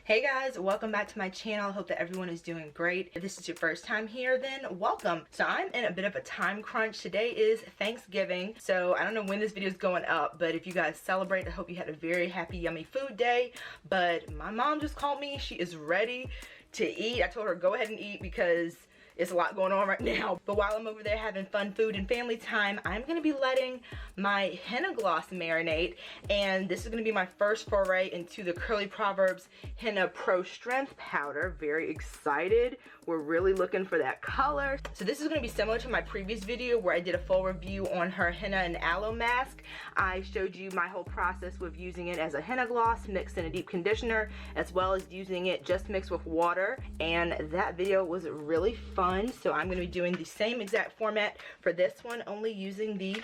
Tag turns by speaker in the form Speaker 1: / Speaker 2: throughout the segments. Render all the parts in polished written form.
Speaker 1: Hey guys, welcome back to my channel. I hope that everyone is doing great. If this is your first time here, then welcome. So I'm in a bit of a time crunch. Today is Thanksgiving, so I don't know when this video is going up, but if you guys celebrate, I hope you had a very happy, yummy food day. But my mom just called me. She is ready to eat. I told her go ahead and eat because it's a lot going on right now. But while I'm over there having fun food and family time, I'm gonna be letting my henna gloss marinate, and this is gonna be my first foray into the Curly Proverbz Henna Pro Strength Powder. Very excited. We're really looking for that color. So this is gonna be similar to my previous video where I did a full review on her henna and aloe mask. I showed you my whole process with using it as a henna gloss mixed in a deep conditioner, as well as using it just mixed with water, and that video was really fun. So I'm going to be doing the same exact format for this one, only using the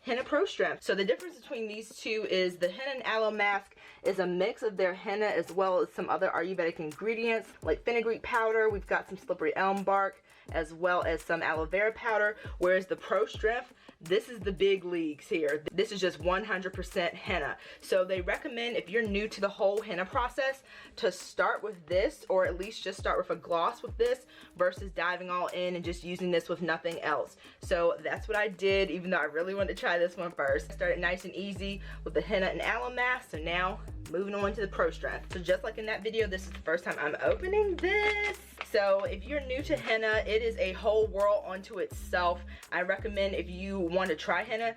Speaker 1: Henna Pro Strength. So the difference between these two is the henna and aloe mask is a mix of their henna as well as some other Ayurvedic ingredients like fenugreek powder. We've got some slippery elm bark as well as some aloe vera powder, whereas the Pro Strength, this is the big leagues here. This is just 100% henna. So they recommend, if you're new to the whole henna process, to start with this, or at least just start with a gloss with this versus diving all in and just using this with nothing else. So that's what I did, even though I really wanted to try this one first. I started nice and easy with the henna and aloe mask, so now moving on to the Pro Strength. So just like in that video, this is the first time I'm opening this. So if you're new to henna, it is a whole world unto itself. I recommend, if you want to try henna,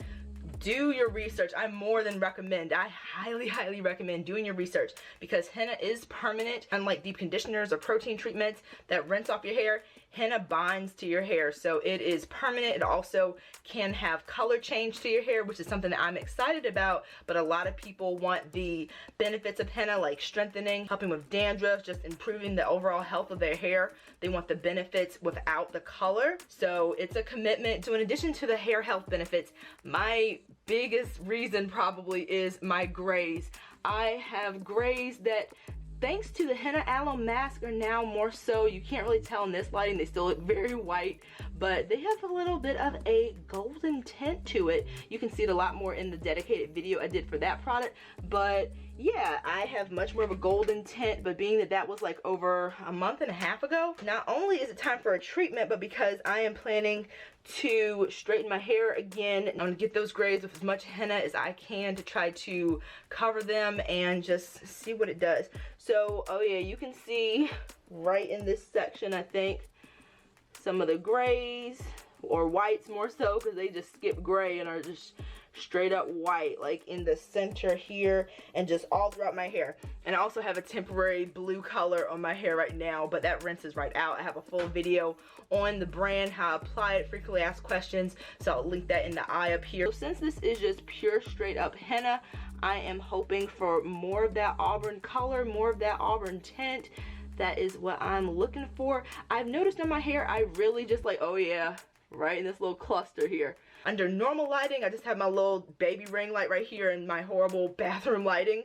Speaker 1: do your research. I more than recommend. I highly recommend doing your research, because henna is permanent. Unlike deep conditioners or protein treatments that rinse off your hair, henna binds to your hair, so it is permanent. It also can have color change to your hair, which is something that I'm excited about, but a lot of people want the benefits of henna, like strengthening, helping with dandruff, just improving the overall health of their hair. They want the benefits without the color, so it's a commitment. So in addition to the hair health benefits, my biggest reason probably is my grays. I have grays that, thanks to the henna aloe mask, are now more so, you can't really tell in this lighting, they still look very white, but they have a little bit of a golden tint to it. You can see it a lot more in the dedicated video I did for that product, but yeah, I have much more of a golden tint. But being that that was like over a month and a half ago, not only is it time for a treatment, but because I am planning to straighten my hair again, I'm gonna get those grays with as much henna as I can to try to cover them and just see what it does. So, oh yeah, you can see right in this section, I think, some of the grays, or whites more so, because they just skip gray and are just straight up white, like in the center here and just all throughout my hair. And I also have a temporary blue color on my hair right now, but that rinses right out. I have a full video on the brand, how I apply it, frequently asked questions, so I'll link that in the eye up here. So since this is just pure straight up henna, I am hoping for more of that auburn color, more of that auburn tint. That is what I'm looking for. I've noticed on my hair, I really just like, oh yeah, right in this little cluster here. Under normal lighting, I just have my little baby ring light right here in my horrible bathroom lighting,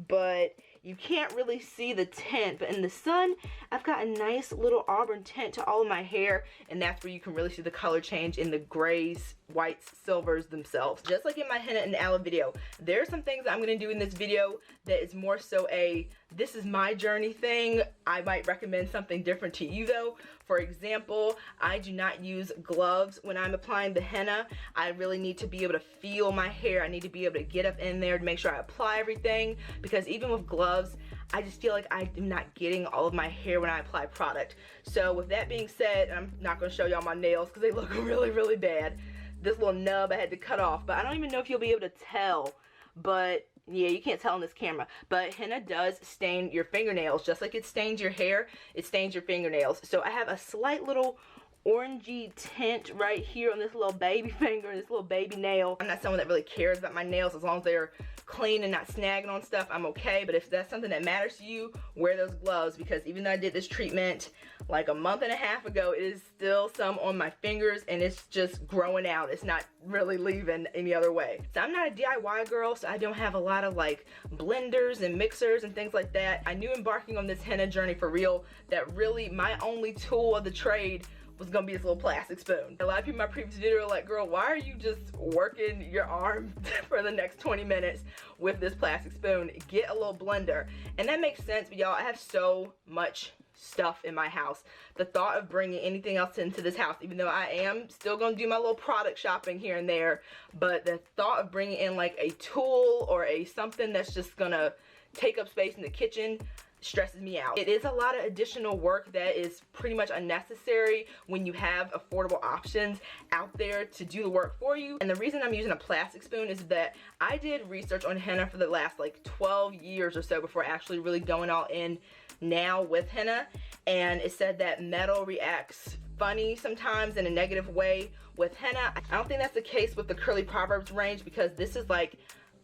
Speaker 1: but you can't really see the tint. But in the sun, I've got a nice little auburn tint to all of my hair, and that's where you can really see the color change in the grays, whites, silvers themselves. Just like in my henna and aloe video, there are some things I'm going to do in this video that is more so a this is my journey thing. I might recommend something different to you though. For example, I do not use gloves when I'm applying the henna. I really need to be able to feel my hair. I need to be able to get up in there to make sure I apply everything, because even with gloves, I just feel like I am not getting all of my hair when I apply product. So with that being said, I'm not going to show y'all my nails because they look really bad. This little nub I had to cut off, but I don't even know if you'll be able to tell, but yeah, you can't tell on this camera, but henna does stain your fingernails. Just like it stains your hair, it stains your fingernails. So I have a slight little orangey tint right here on this little baby finger and this little baby nail. I'm not someone that really cares about my nails. As long as they're clean and not snagging on stuff, I'm okay. But if that's something that matters to you, wear those gloves, because even though I did this treatment like a month and a half ago, it is still some on my fingers and it's just growing out. It's not really leaving any other way. So I'm not a DIY girl, so I don't have a lot of like blenders and mixers and things like that. I knew embarking on this henna journey for real that really my only tool of the trade was gonna be this little plastic spoon. A lot of people in my previous video were like, girl, why are you just working your arm for the next 20 minutes with this plastic spoon? Get a little blender. And that makes sense, but y'all, I have so much stuff in my house. The thought of bringing anything else into this house, even though I am still gonna do my little product shopping here and there, but the thought of bringing in like a tool or something that's just gonna take up space in the kitchen stresses me out. It is a lot of additional work that is pretty much unnecessary when you have affordable options out there to do the work for you. And the reason I'm using a plastic spoon is that I did research on henna for the last like 12 years or so before actually really going all in now with henna, and it said that metal reacts funny sometimes in a negative way with henna. I don't think that's the case with the curly Proverbz range, because this is like,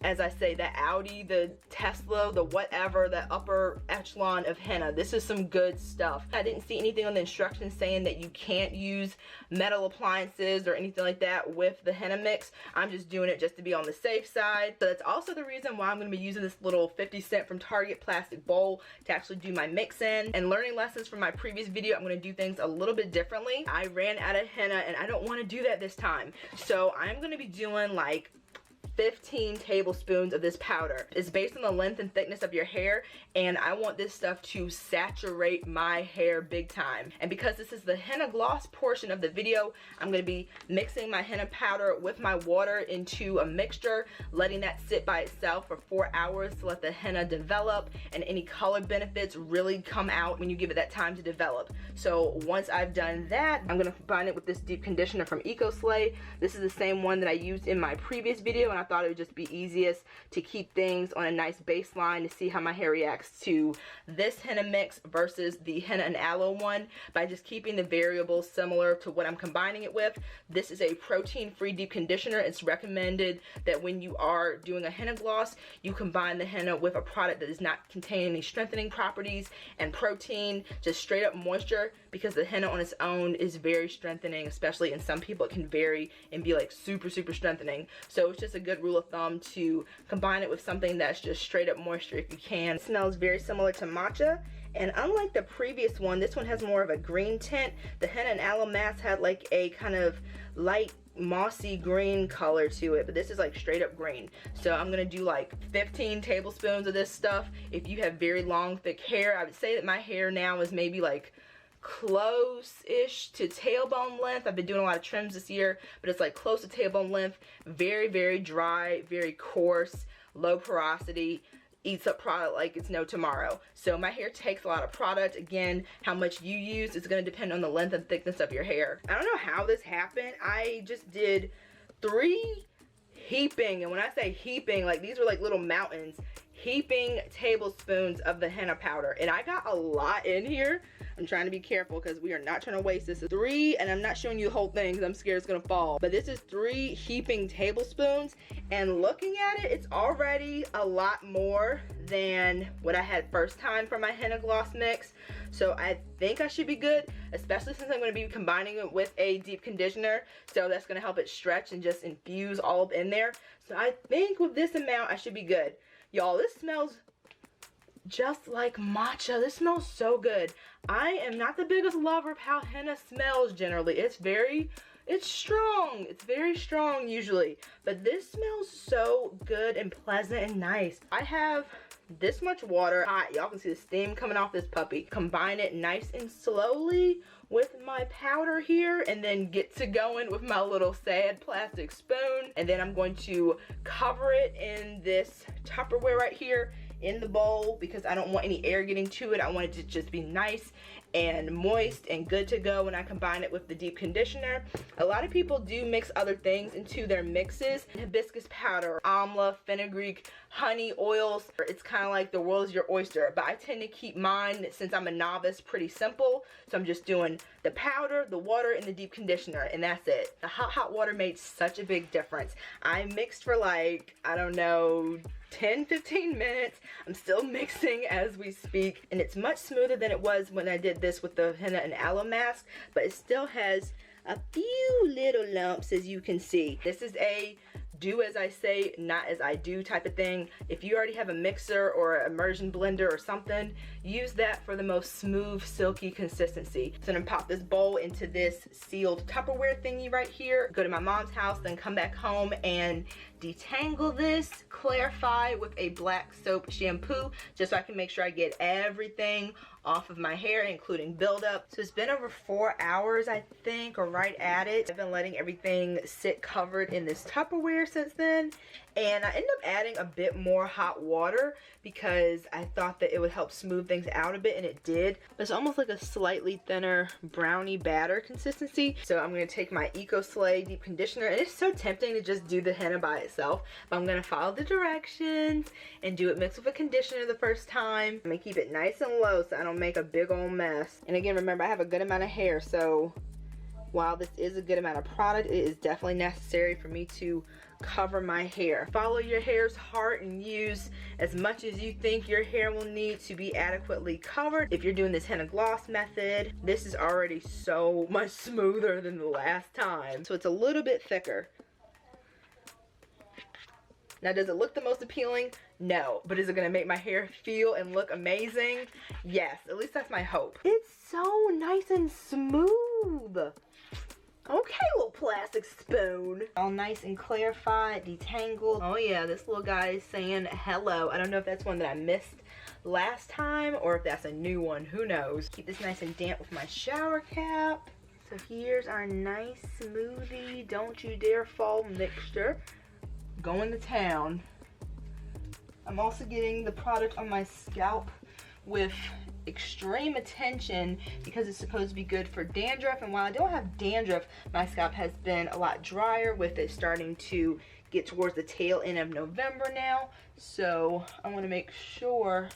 Speaker 1: as I say, the Audi, the Tesla, the whatever, the upper echelon of henna. This is some good stuff. I didn't see anything on the instructions saying that you can't use metal appliances or anything like that with the henna mix. I'm just doing it just to be on the safe side. So that's also the reason why I'm going to be using this little 50-cent from Target plastic bowl to actually do my mix in. And learning lessons from my previous video, I'm going to do things a little bit differently. I ran out of henna and I don't want to do that this time. So I'm going to be doing like 15 tablespoons of this powder. It's based on the length and thickness of your hair, and I want this stuff to saturate my hair big time. And because this is the henna gloss portion of the video, I'm going to be mixing my henna powder with my water into a mixture, letting that sit by itself for 4 hours to let the henna develop and any color benefits really come out when you give it that time to develop. So once I've done that, I'm going to combine it with this deep conditioner from EcoSlay. This is the same one that I used in my previous video, and I thought it would just be easiest to keep things on a nice baseline to see how my hair reacts to this henna mix versus the henna and aloe one by just keeping the variables similar to what I'm combining it with. This is a protein-free deep conditioner. It's recommended that when you are doing a henna gloss, you combine the henna with a product that does not contain any strengthening properties and protein, just straight up moisture, because the henna on its own is very strengthening, especially in some people it can vary and be like super strengthening. So it's just a good rule of thumb to combine it with something that's just straight up moisture if you can. It smells very similar to matcha, and unlike the previous one, this one has more of a green tint. The henna and aloe mask had like a kind of light mossy green color to it, but this is like straight up green. So I'm gonna do like 15 tablespoons of this stuff. If you have very long thick hair, I would say that my hair now is maybe like close-ish to tailbone length. I've been doing a lot of trims this year, but it's like close to tailbone length. Very dry, very coarse, low porosity, eats up product like it's no tomorrow. So my hair takes a lot of product. Again, how much you use is going to depend on the length and thickness of your hair. I don't know how this happened. I just did 3 heaping, and when I say heaping, like these are like little mountains, heaping tablespoons of the henna powder, and I got a lot in here. I'm trying to be careful because we are not trying to waste this. 3, and I'm not showing you the whole thing because I'm scared it's gonna fall, but this is 3 heaping tablespoons, and looking at it, it's already a lot more than what I had first time for my henna gloss mix. So I think I should be good, especially since I'm going to be combining it with a deep conditioner, so that's going to help it stretch and just infuse all up in there. So I think with this amount I should be good. Y'all, this smells just like matcha. This smells so good. I am not the biggest lover of how henna smells generally. It's strong. It's very strong usually, but this smells so good and pleasant and nice. I have this much water hot. Y'all can see the steam coming off this puppy. Combine it nice and slowly with my powder here, and then get to going with my little sad plastic spoon, and then I'm going to cover it in this Tupperware right here in the bowl because I don't want any air getting to it. I want it to just be nice and moist and good to go when I combine it with the deep conditioner. A lot of people do mix other things into their mixes. Hibiscus powder, amla, fenugreek, honey, oils. It's kind of like the world is your oyster, but I tend to keep mine, since I'm a novice, pretty simple. So I'm just doing the powder, the water, and the deep conditioner, and that's it. The hot water made such a big difference. I mixed for like, I don't know, 10-15 minutes. I'm still mixing as we speak, and it's much smoother than it was when I did this with the henna and aloe mask, but it still has a few little lumps, as you can see. This is a do as I say, not as I do type of thing. If you already have a mixer or an immersion blender or something, use that for the most smooth, silky consistency. So I'm gonna pop this bowl into this sealed Tupperware thingy right here, go to my mom's house, then come back home and detangle this, clarify with a black soap shampoo, just so I can make sure I get everything off of my hair, including buildup. So it's been over 4 hours, I think, or right at it. I've been letting everything sit covered in this Tupperware since then, and I ended up adding a bit more hot water because I thought that it would help smooth things out a bit, and it did. But it's almost like a slightly thinner brownie batter consistency. So I'm gonna take my Eco Slay deep conditioner, and it's so tempting to just do the henna by itself, but I'm gonna follow the directions and do it mixed with a conditioner the first time. I'm gonna keep it nice and low so I don't make a big old mess. And again, remember, I have a good amount of hair, so while this is a good amount of product, it is definitely necessary for me to cover my hair. Follow your hair's heart and use as much as you think your hair will need to be adequately covered. If you're doing this henna gloss method, this is already so much smoother than the last time. So it's a little bit thicker. Now, does it look the most appealing? No. But is it gonna make my hair feel and look amazing? Yes, at least that's my hope. It's so nice and smooth. Okay, little plastic spoon. All nice and clarified, detangled. Oh yeah, this little guy is saying hello. I don't know if that's one that I missed last time or if that's a new one, who knows. Keep this nice and damp with my shower cap. So here's our nice smoothie, don't you dare fall mixture. Going to town. I'm also getting the product on my scalp with extreme attention because it's supposed to be good for dandruff, and while I don't have dandruff, my scalp has been a lot drier with it starting to get towards the tail end of November now. So I want to make sure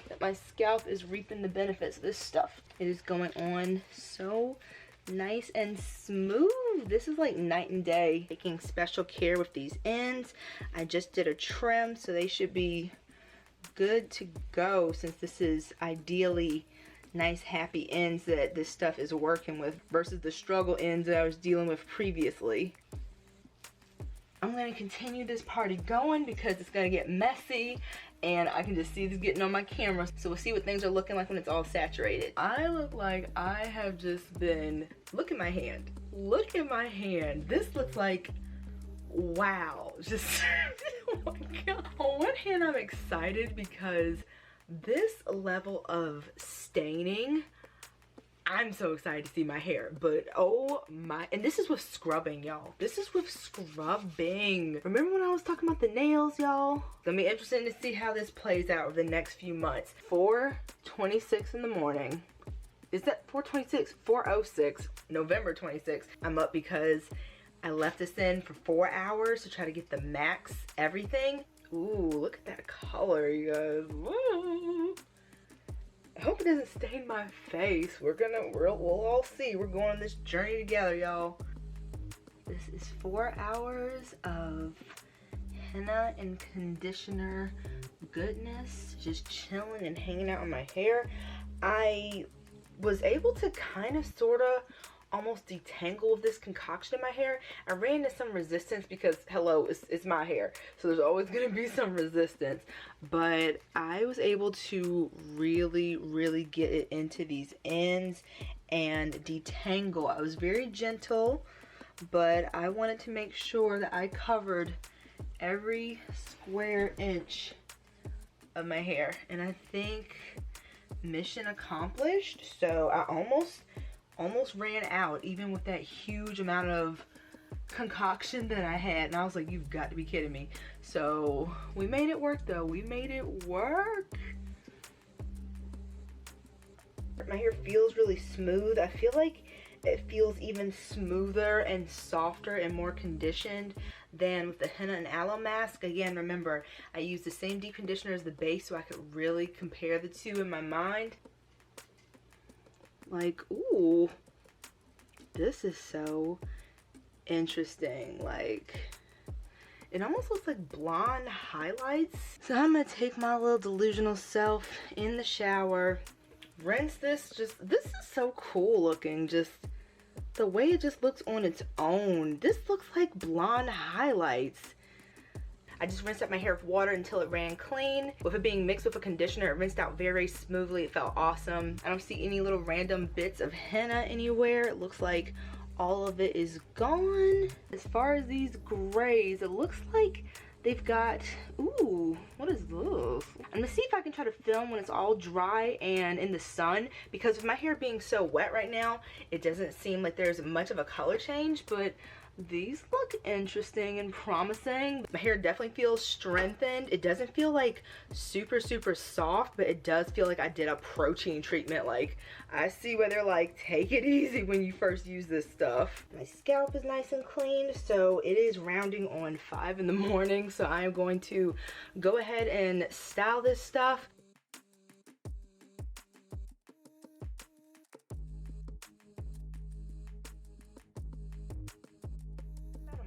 Speaker 1: that my scalp is reaping the benefits of this stuff. It is going on so nice and smooth. This is like night and day. Taking special care with these ends. I just did a trim, so they should be good to go, since this is ideally nice happy ends that this stuff is working with versus the struggle ends that I was dealing with previously. I'm going to continue this party going because it's going to get messy and I can just see this getting on my camera. So we'll see what things are looking like when it's all saturated. I look like I have just been, look at my hand. Look at my hand. This looks like, wow. Just, oh my God. On one hand, I'm excited because this level of staining, I'm so excited to see my hair, but oh my, and this is with scrubbing, y'all. This is with scrubbing. Remember when I was talking about the nails, y'all? It's gonna be interesting to see how this plays out over the next few months. 4:26 in the morning. Is that 4:26? 4:06, November 26th. I'm up because I left this in for 4 hours to try to get the max everything. Ooh, look at that color, you guys. Woo. I hope it doesn't stain my face. We'll all see. We're going on this journey together, y'all. This is 4 hours of henna and conditioner goodness, just chilling and hanging out on my hair. I was able to kind of, sort of, almost detangle this concoction in my hair. I ran into some resistance because, hello, it's my hair, so there's always going to be some resistance, but I was able to really get it into these ends and detangle. I was very gentle, but I wanted to make sure that I covered every square inch of my hair, and I think mission accomplished. So I almost ran out, even with that huge amount of concoction that I had, and I was like, you've got to be kidding me. So we made it work though. We made it work. My hair feels really smooth. I feel like it feels even smoother and softer and more conditioned than with the henna and aloe mask. Again, remember, I used the same deep conditioner as the base so I could really compare the two in my mind. Like, ooh, this is so interesting. Like, it almost looks like blonde highlights. So I'm gonna take my little delusional self in the shower, rinse this. This is so cool looking. Just the way it just looks on its own. This looks like blonde highlights. I just rinsed out my hair with water until it ran clean. With it being mixed with a conditioner, it rinsed out very smoothly. It felt awesome. I don't see any little random bits of henna anywhere. It looks like all of it is gone. As far as these grays, it looks like they've got, ooh, what is this? I'm gonna see if I can try to film when it's all dry and in the sun, because with my hair being so wet right now, it doesn't seem like there's much of a color change, but these look interesting and promising. My hair definitely feels strengthened. It doesn't feel like super soft, but it does feel like I did a protein treatment. Like, I see where they're like, take it easy when you first use this stuff. My scalp is nice and clean, so it is rounding on 5 in the morning, so I am going to go ahead and style this stuff.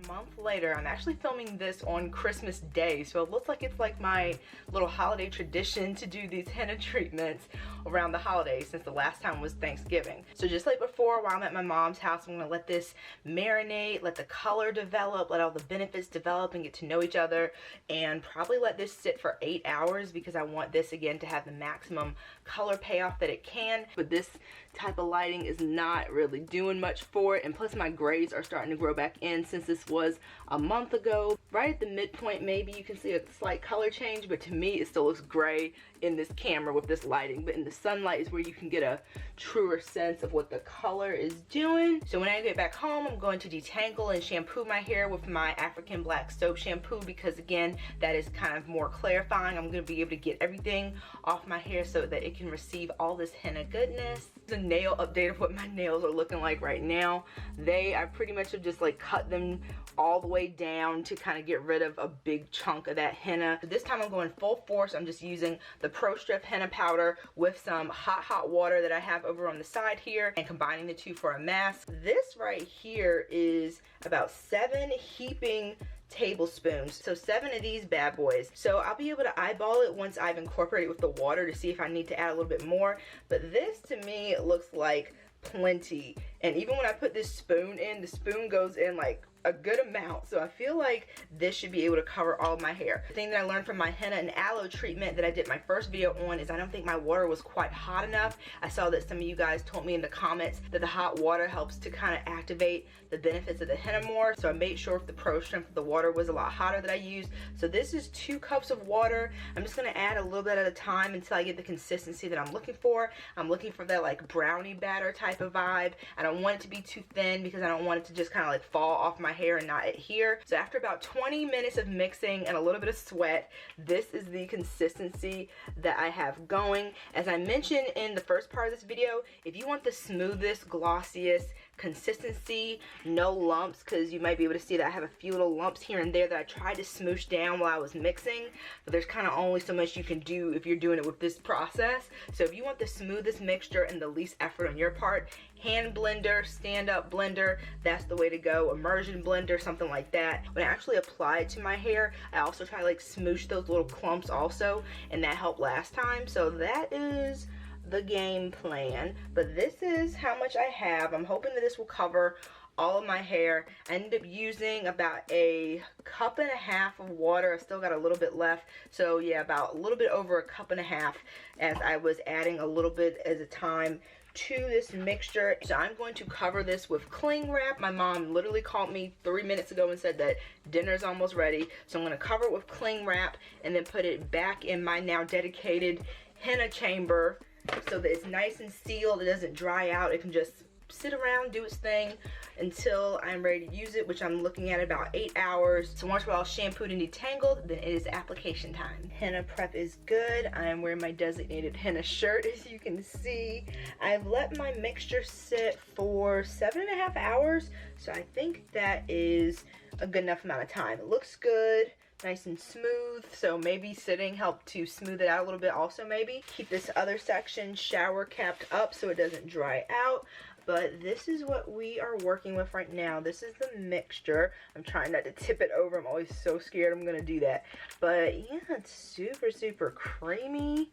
Speaker 1: Month later, I'm actually filming this on Christmas Day, so it looks like it's like my little holiday tradition to do these henna treatments around the holidays, since the last time was Thanksgiving. So just like before, while I'm at my mom's house, I'm gonna let this marinate, let the color develop, let all the benefits develop and get to know each other, and probably let this sit for 8 hours, because I want this again to have the maximum color payoff that it can. But this type of lighting is not really doing much for it, and plus my grays are starting to grow back in since this was a month ago. Right at the midpoint, maybe you can see a slight color change, but to me it still looks gray in this camera with this lighting, but in the sunlight is where you can get a truer sense of what the color is doing. So when I get back home, I'm going to detangle and shampoo my hair with my African black soap shampoo, because again, that is kind of more clarifying. I'm going to be able to get everything off my hair so that it can receive all this henna goodness. The nail update of what my nails are looking like right now. I pretty much have just like cut them all the way down to kind of get rid of a big chunk of that henna. This time I'm going full force. I'm just using the Pro Strip henna powder with some hot water that I have over on the side here, and combining the two for a mask. This right here is about 7 heaping tablespoons, so 7 of these bad boys. So I'll be able to eyeball it once I've incorporated with the water to see if I need to add a little bit more, but this to me looks like plenty. And even when I put this spoon in, the spoon goes in like a good amount, so I feel like this should be able to cover all of my hair. The thing that I learned from my henna and aloe treatment that I did my first video on is I don't think my water was quite hot enough. I saw that some of you guys told me in the comments that the hot water helps to kind of activate the benefits of the henna more, so I made sure if the Pro Strength, the water was a lot hotter that I used. So this is 2 cups of water. I'm just gonna add a little bit at a time until I get the consistency that I'm looking for. I'm looking for that like brownie batter type of vibe. I don't want it to be too thin because I don't want it to just kind of like fall off my hair and not adhere. So after about 20 minutes of mixing and a little bit of sweat, this is the consistency that I have going. As I mentioned in the first part of this video, if you want the smoothest, glossiest consistency, no lumps, because you might be able to see that I have a few little lumps here and there that I tried to smoosh down while I was mixing, but there's kind of only so much you can do if you're doing it with this process. So if you want the smoothest mixture and the least effort on your part, hand blender, stand-up blender, that's the way to go. Immersion blender, something like that. When I actually apply it to my hair, I also try to like smoosh those little clumps also, and that helped last time. So that is the game plan, but this is how much I have. I'm hoping that this will cover all of my hair. I ended up using about a 1.5 cups of water. I still got a little bit left, so yeah, about a little bit over 1.5 cups, as I was adding a little bit at a time to this mixture. So I'm going to cover this with cling wrap. My mom literally called me 3 minutes ago and said that dinner's almost ready, so I'm going to cover it with cling wrap and then put it back in my now dedicated henna chamber so that it's nice and sealed. It doesn't dry out. It can just sit around, do its thing until I'm ready to use it, which I'm looking at about 8 hours. So once we're all shampooed and detangled, then it is application time. Henna prep is good. I am wearing my designated henna shirt, as you can see. I've let my mixture sit for 7.5 hours, so I think that is a good enough amount of time. It looks good, nice and smooth, so maybe sitting helped to smooth it out a little bit also. Maybe keep this other section shower capped up so it doesn't dry out. But this is what we are working with right now. This is the mixture. I'm trying not to tip it over. I'm always so scared I'm gonna do that. But yeah, it's super creamy.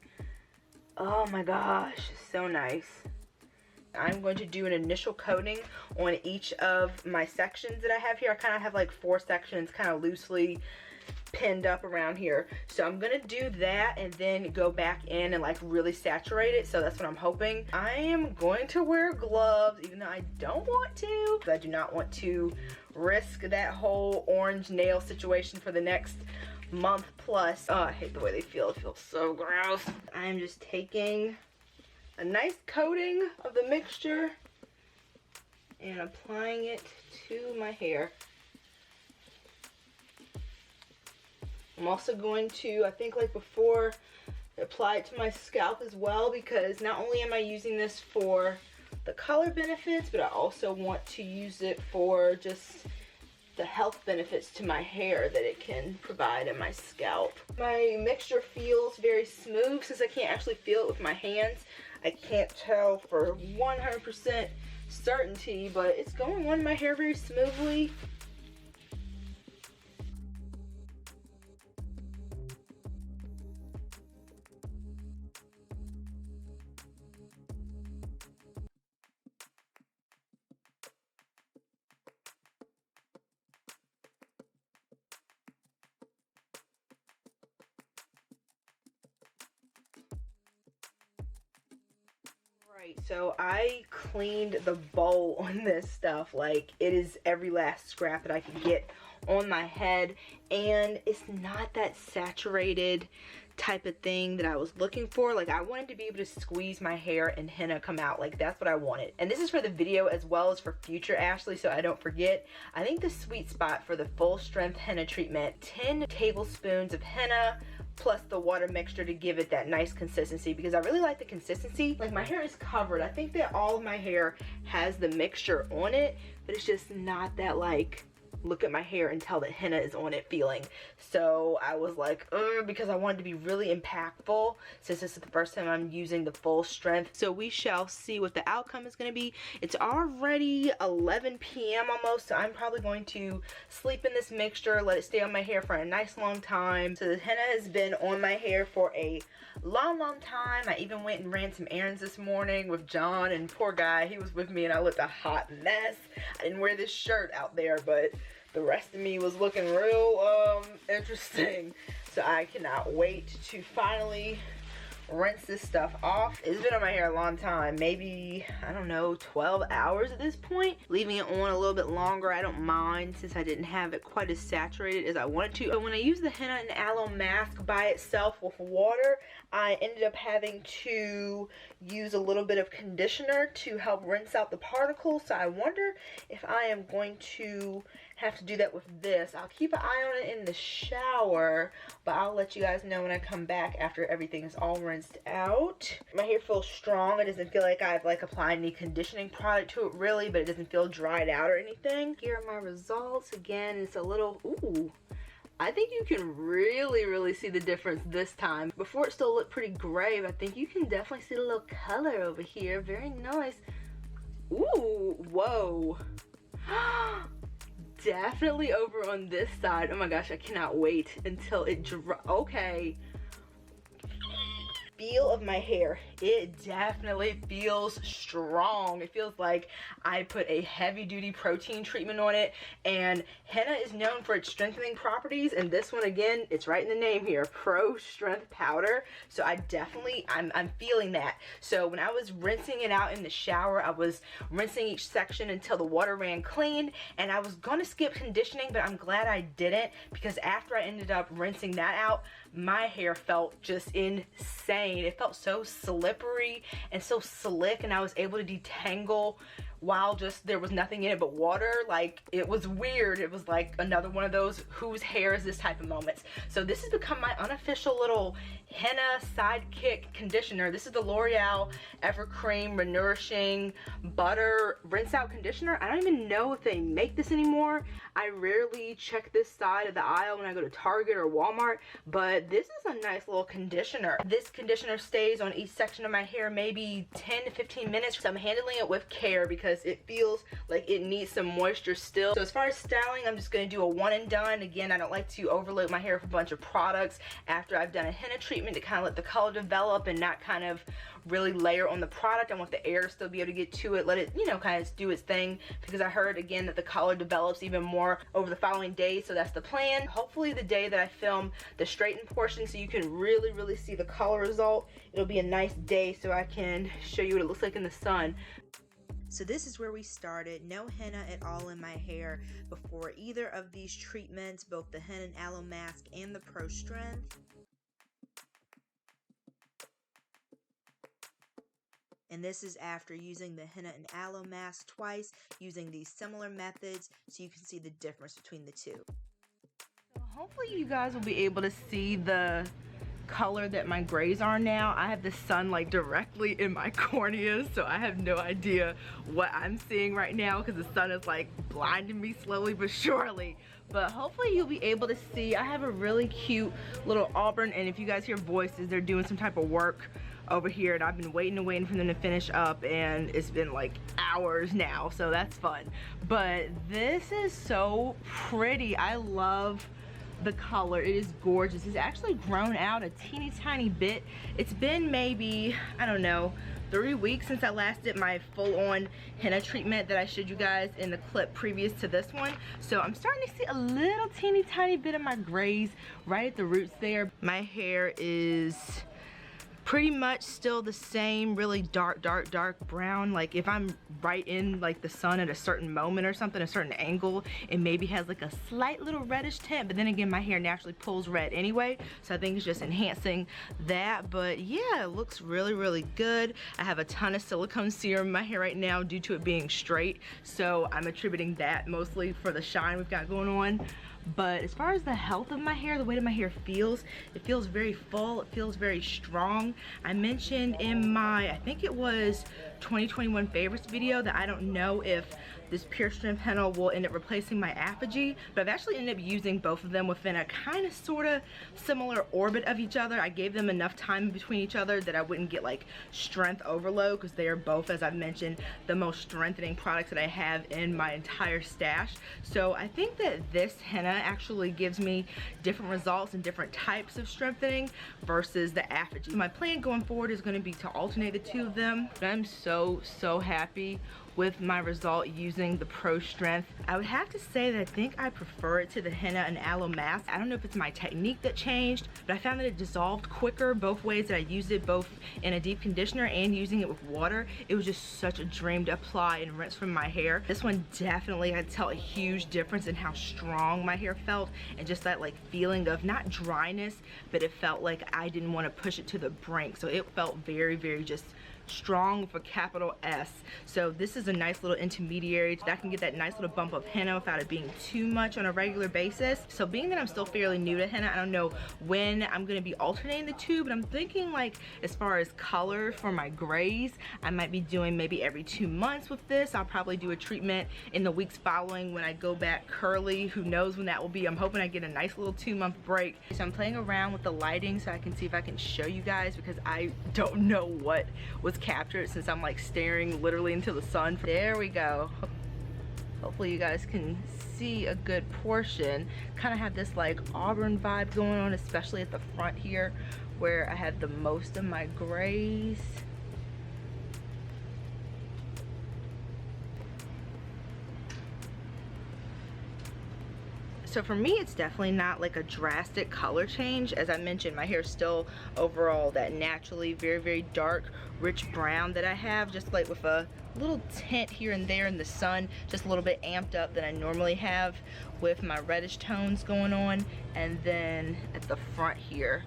Speaker 1: Oh my gosh, so nice. I'm going to do an initial coating on each of my sections that I have here. I kind of have like 4 sections kind of loosely pinned up around here. So I'm gonna do that and then go back in and like really saturate it. So that's what I'm hoping. I am going to wear gloves even though I don't want to. I do not want to risk that whole orange nail situation for the next month plus. Oh, I hate the way they feel. It feels so gross. I'm just taking a nice coating of the mixture and applying it to my hair. I'm also going to, I think like before, apply it to my scalp as well, because not only am I using this for the color benefits, but I also want to use it for just the health benefits to my hair that it can provide in my scalp. My mixture feels very smooth. Since I can't actually feel it with my hands, I can't tell for 100% certainty, but it's going on my hair very smoothly. Right, so I cleaned the bowl on this stuff. Like, it is every last scrap that I could get on my head, and it's not that saturated type of thing that I was looking for. Like, I wanted to be able to squeeze my hair and henna come out. Like, that's what I wanted. And this is for the video as well as for future Ashley, so I don't forget. I think the sweet spot for the full strength henna treatment, 10 tablespoons of henna plus the water mixture to give it that nice consistency, because I really like the consistency. Like, my hair is covered. I think that all of my hair has the mixture on it, but it's just not that like look at my hair and tell that henna is on it feeling. So I was like, because I wanted to be really impactful since this is the first time I'm using the full strength. So we shall see what the outcome is going to be. It's already 11 p.m. almost, so I'm probably going to sleep in this mixture, let it stay on my hair for a nice long time. So the henna has been on my hair for a long time. I even went and ran some errands this morning with John, and poor guy, he was with me and I looked a hot mess. I didn't wear this shirt out there, but the rest of me was looking real interesting. So I cannot wait to finally rinse this stuff off. It's been on my hair a long time, maybe, I don't know, 12 hours at this point. Leaving it on a little bit longer, I don't mind, since I didn't have it quite as saturated as I wanted to. But when I use the henna and aloe mask by itself with water, I ended up having to use a little bit of conditioner to help rinse out the particles. So I wonder if I am going to have to do that with this. I'll keep an eye on it in the shower, but I'll let you guys know when I come back after everything is all rinsed out. My hair feels strong. It doesn't feel like I've like applied any conditioning product to it really, but it doesn't feel dried out or anything. Here are my results. Again, it's a little, ooh, I think you can really see the difference this time. Before it still looked pretty gray, but I think you can definitely see the little color over here. Very nice. Ooh, whoa. Definitely over on this side. Oh my gosh, I cannot wait until it okay. Feel of my hair, it definitely feels strong. It feels like I put a heavy-duty protein treatment on it, and henna is known for its strengthening properties, and this one, again, it's right in the name here, Pro Strength Powder. So I definitely, I'm feeling that. So when I was rinsing it out in the shower, I was rinsing each section until the water ran clean, and I was gonna skip conditioning, but I'm glad I didn't, because after I ended up rinsing that out, my hair felt just insane. It felt so slippery and so slick, and I was able to detangle while just there was nothing in it but water. Like, it was weird. It was like another one of those whose hair is this type of moments. So this has become my unofficial little henna sidekick conditioner. This is the L'Oreal Evercream Renourishing Butter Rinse Out Conditioner. I don't even know if they make this anymore. I rarely check this side of the aisle when I go to Target or Walmart, but this is a nice little conditioner. This conditioner stays on each section of my hair maybe 10 to 15 minutes, so I'm handling it with care because it feels like it needs some moisture still. So as far as styling, I'm just going to do a one and done. Again, I don't like to overload my hair with a bunch of products after I've done a henna treatment treatment to kind of let the color develop and not kind of really layer on the product. I want the air to still be able to get to it, let it, you know, kind of do its thing, because I heard again that the color develops even more over the following days. So that's the plan. Hopefully the day that I film the straighten portion so you can really see the color result, it'll be a nice day so I can show you what it looks like in the sun. So this is where we started. No henna at all in my hair before either of these treatments, both the henna and aloe mask and the Pro Strength. And this is after using the henna and aloe mask twice, using these similar methods, so you can see the difference between the two. So hopefully you guys will be able to see the color that my grays are now. I have the sun like directly in my corneas, so I have no idea what I'm seeing right now because the sun is like blinding me slowly but surely. But hopefully you'll be able to see. I have a really cute little auburn, and if you guys hear voices, they're doing some type of work over here, and I've been waiting for them to finish up, and it's been like hours now, so that's fun. But this is so pretty. I love the color. It is gorgeous. It's actually grown out a teeny tiny bit. It's been maybe, I don't know, 3 weeks since I last did my full-on henna treatment that I showed you guys in the clip previous to this one. So I'm starting to see a little teeny tiny bit of my grays right at the roots there. My hair is pretty much still the same, really dark brown. Like if I'm right in like the sun at a certain moment or something, a certain angle, it maybe has like a slight little reddish tint, but then again my hair naturally pulls red anyway, so I think it's just enhancing that. But yeah, it looks really good. I have a ton of silicone serum in my hair right now due to it being straight, so I'm attributing that mostly for the shine we've got going on. But as far as the health of my hair, the way that my hair feels, it feels very full, it feels very strong. I mentioned in my, I think it was 2021 favorites video, that I don't know if this Pure Strength Henna will end up replacing my Apogee, but I've actually ended up using both of them within a kind of sort of similar orbit of each other. I gave them enough time between each other that I wouldn't get like strength overload, because they are both, as I've mentioned, the most strengthening products that I have in my entire stash. So I think that this henna actually gives me different results and different types of strengthening versus the Apogee. My plan going forward is going to be to alternate the two of them, but I'm so happy with my result using the Pro Strength. I would have to say that I think I prefer it to the henna and aloe mask. I don't know if it's my technique that changed, but I found that it dissolved quicker both ways that I used it, both in a deep conditioner and using it with water. It was just such a dream to apply and rinse from my hair. This one definitely, I could tell a huge difference in how strong my hair felt, and just that like feeling of not dryness, but it felt like I didn't want to push it to the brink. So it felt very just strong with a capital S. So this is a nice little intermediary that can get that nice little bump of henna without it being too much on a regular basis. So being that I'm still fairly new to henna, I don't know when I'm going to be alternating the two, but I'm thinking like as far as color for my grays, I might be doing maybe every 2 months with this. I'll probably do a treatment in the weeks following when I go back curly. Who knows when that will be. I'm hoping I get a nice little 2-month break. So I'm playing around with the lighting so I can see if I can show you guys, because I don't know what was captured since I'm like staring literally into the sun. There we go. Hopefully you guys can see a good portion. Kind of have this like auburn vibe going on, especially at the front here where I had the most of my grays. So for me, it's definitely not like a drastic color change. As I mentioned, my hair is still overall that naturally very dark, rich brown that I have, just like with a little tint here and there in the sun, just a little bit amped up than I normally have with my reddish tones going on. And then at the front here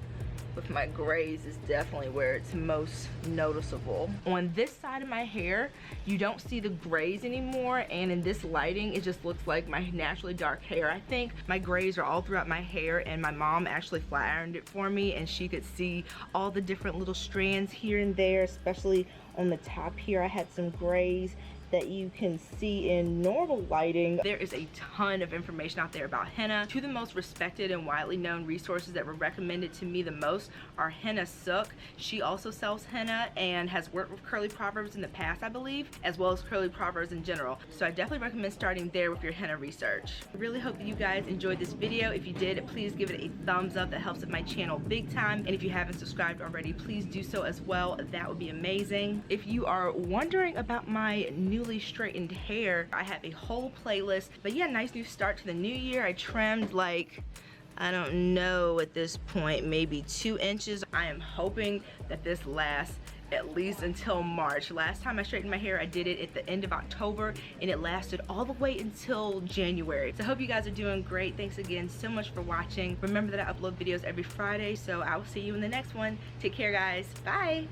Speaker 1: with my grays is definitely where it's most noticeable. On this side of my hair, you don't see the grays anymore, and in this lighting, it just looks like my naturally dark hair. I think my grays are all throughout my hair, and my mom actually flat ironed it for me, and she could see all the different little strands here and there, especially On the top here I had some grays that you can see in normal lighting. There is a ton of information out there about henna. Two of the most respected and widely known resources that were recommended to me the most are Henna Sook. She also sells henna and has worked with Curly Proverbz in the past, I believe, as well as Curly Proverbz in general. So I definitely recommend starting there with your henna research. I really hope that you guys enjoyed this video. If you did, please give it a thumbs up. That helps with my channel big time. And if you haven't subscribed already, please do so as well. That would be amazing. If you are wondering about my newly straightened hair, I have a whole playlist. But yeah, nice new start to the new year. I trimmed like, I don't know at this point, maybe 2 inches. I am hoping that this lasts at least until March. Last time I straightened my hair, I did it at the end of October and it lasted all the way until January. So I hope you guys are doing great. Thanks again so much for watching. Remember that I upload videos every Friday, so I will see you in the next one. Take care, guys. Bye.